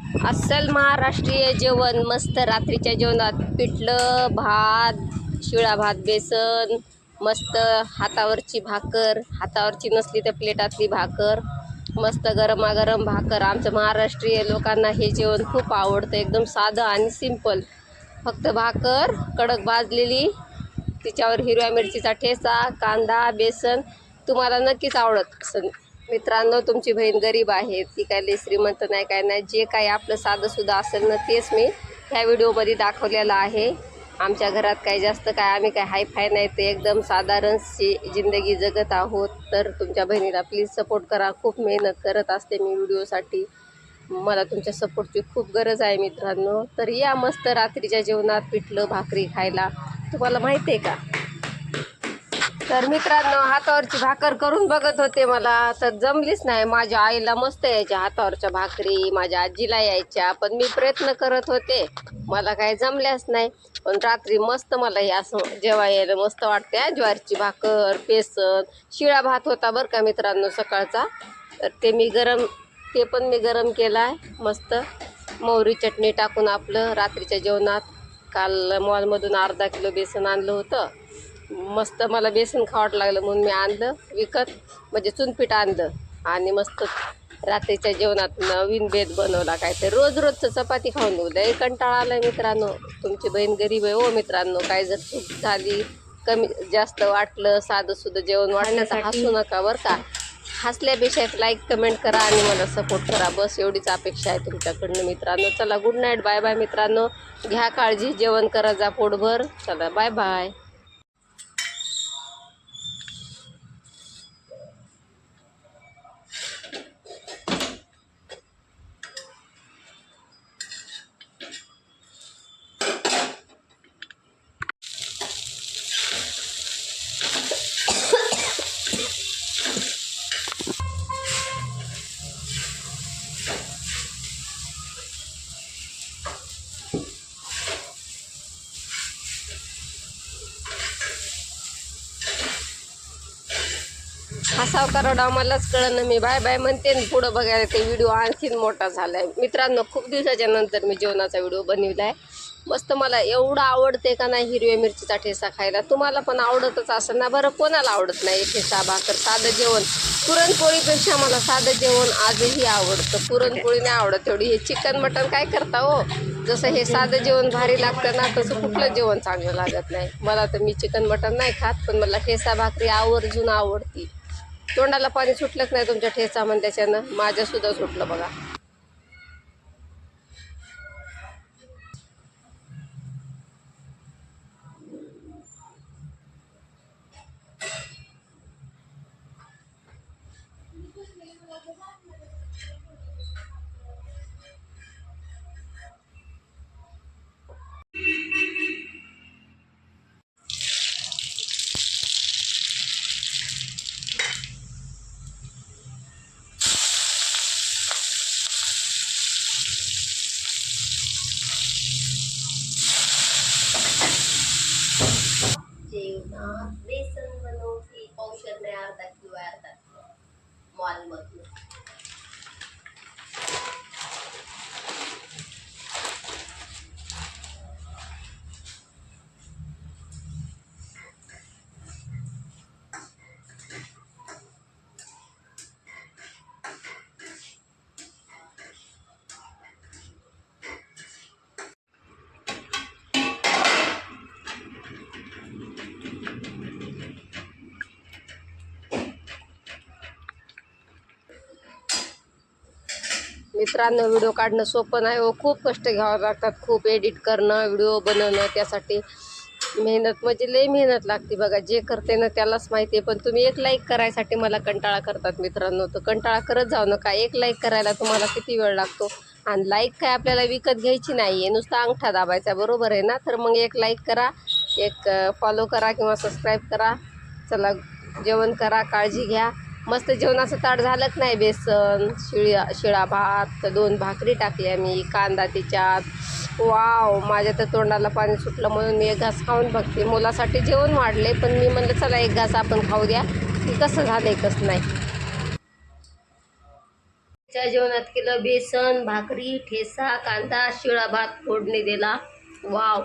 अस्सल महाराष्ट्रीय जेवण मस्त रात्रीच्या जेवणात पिठलं भात, शिळा भात, बेसन, मस्त हातावरची भाकर, हातावरची नसली तर प्लेटातली भाकर, मस्त गरमागरम भाकर. आमच्या महाराष्ट्रीय लोकांना हे जेवण खूप आवडतं. एकदम साधं आणि सिंपल. फक्त भाकर कडक भाजलेली, तिच्यावर हिरव्या मिरचीचा ठेचा, कांदा, बेसन. तुम्हाला नक्कीच आवडत असेल मित्रांनो. तुमची बहीण गरीब आहे, ती काय लई श्रीमंत नाही, काय नाही. जे काही आपलं साधंसुद्धा असेल ना तेच मी ह्या व्हिडिओमध्ये दाखवलेलं आहे. आमच्या घरात काही जास्त काय आम्ही काय हायफाय नाही, ते एकदम साधारणशी जिंदगी जगत आहोत. तर तुमच्या बहिणीला प्लीज सपोर्ट करा. खूप मेहनत करत असते मी व्हिडिओसाठी. मला तुमच्या सपोर्टची खूप गरज आहे मित्रांनो. तर या मस्त रात्रीच्या जेवणात पिठलं भाकरी खायला. तुम्हाला माहिती आहे का? तर मित्रांनो, हातावरची भाकर करून बघत होते, मला तर जमलीच नाही. माझ्या आईला मस्त यायच्या हातावरच्या भाकरी, माझ्या आजीला यायच्या, पण मी प्रयत्न करत होते, मला काही जमल्याच नाही. पण रात्री मस्त मला हे असं जेव्हा यायला मस्त वाटते. ज्वारीची भाकर, बेसन, शिळा भात होता बरं का मित्रांनो सकाळचा. तर ते पण मी गरम केला आहे मस्त मोहरी चटणी टाकून आपलं रात्रीच्या जेवणात. काल मॉलमधून अर्धा किलो बेसन आणलं होतं. मस्त मला बेसन खावट लागलं म्हणून मी आणलं विकत, म्हणजे चुनपीठ आणलं. आणि मस्त रात्रीच्या जेवणात नवीन बेत बनवला. काय ते रोजचं चपाती खाऊन लय कंटाळा आला मित्रांनो. तुमची बहीण गरीब आहे हो मित्रांनो. काय जर चूक झाली, कमी जास्त वाटलं, साधंसुद्धा जेवण वाटलं तर हसू नका बरं का. हसल्यापेक्षा एक लाईक कमेंट करा आणि मला सपोर्ट करा, बस एवढीच अपेक्षा आहे तुमच्याकडनं मित्रांनो. चला, गुड नाईट, बाय बाय मित्रांनो. घ्या काळजी, जेवण करा जा पोटभर. चला, बाय बाय. हा सावकारोडा मलाच कळलं. मी बाय बाय म्हणते आणि पुढं बघायला ते व्हिडिओ आणखीन मोठा झाला आहे मित्रांनो. खूप दिवसाच्या नंतर मी जेवणाचा व्हिडिओ बनविला आहे. मस्त मला एवढं आवडते का नाही हिरव्या मिरचीचा ठेचा खायला. तुम्हाला पण आवडतच असेल ना बरं. कोणाला आवडत नाही ठेचा भाकर, साधं जेवण. पुरणपोळीपेक्षा मला साधं जेवण आजही आवडतं. पुरणपोळी नाही आवडत तेवढी. हे चिकन मटण काय करता हो. जसं हे साधं जेवण भारी लागतं ना, तसं कुठलं जेवण चांगलं लागत नाही मला. तर मी चिकन मटण नाही खात, पण मला ठेचा भाकरी आवर्जून आवडती. तोंडाला पाणी सुटलंच नाही तुमच्या ठेचा म्हणल्याच्यानं. माझ्यासुद्धा सुटलं बघा. जेवणात बेसन बनवते, औषध नाही, अर्धा किलो मॉलमधून. मित्रांनो, व्हिडिओ काढणं सोपं नाही हो. खूप कष्ट घ्यावं लागतात. खूप एडिट करणं, व्हिडिओ बनवणं, त्यासाठी मेहनत म्हणजे लई मेहनत लागते बघा. जे करते ना त्यालाच माहिती आहे. पण तुम्ही एक लाईक करायसाठी मला कंटाळा करतात मित्रांनो. तर कंटाळा करत जाऊ नका. एक लाईक करायला तुम्हाला किती वेळ लागतो. आणि लाईक काय आपल्याला विकत घ्यायची नाही आहे, नुसता अंगठा दाबायचा, बरोबर आहे ना. तर मग एक लाईक करा, एक फॉलो करा किंवा सबस्क्राईब करा. चला, जेवण करा, काळजी घ्या. मस्त जेवणाचं ताट झालंच नाही. बेसन, शिळा भात, 2 भाकरी टाकल्या मी, कांदा त्याच्यात. वाव, माझ्या तर तोंडाला पाणी सुटलं म्हणून मी एक घास खाऊन बघते. मुलासाठी जेवण वाढले, पण मी म्हणलं चला एक घास आपण खाऊ द्या की कसं झालं आहे कसं नाही. रात्रीच्या जेवणात केलं बेसन भाकरी ठेसा कांदा शिळा भात फोडणी दिला. वाव,